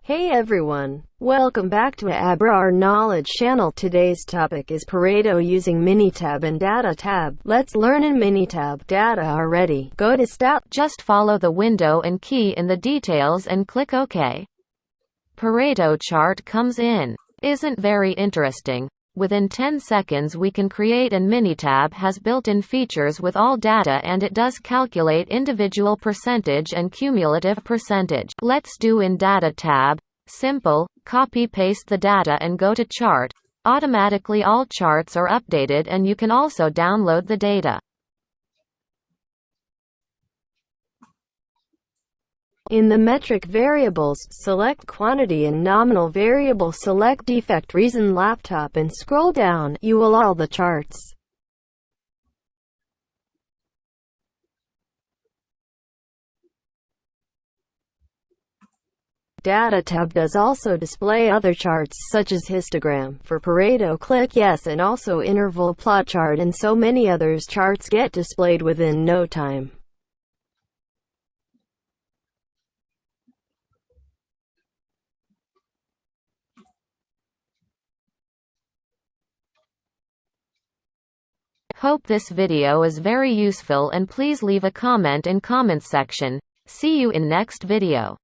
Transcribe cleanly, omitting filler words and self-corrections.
Hey everyone, welcome back to our Knowledge channel. Today's topic is Pareto using Minitab and Datatab. Let's learn in Minitab. Data are ready. Go to Stat. Just follow the window and key in the details and click OK. Pareto chart comes in. Isn't very interesting. Within 10 seconds we can create, and Minitab has built-in features with all data, and it does calculate individual percentage and cumulative percentage. Let's do in Datatab. Simple, copy-paste the data and go to chart. Automatically all charts are updated, and you can also download the data. In the metric variables, select quantity and nominal variable, select defect reason laptop and scroll down. You will all the charts. DataTab does also display other charts such as histogram. For Pareto, click yes, and also interval plot chart and so many others. Charts get displayed within no time. Hope this video is very useful, and please leave a comment in comment section. See you in next video.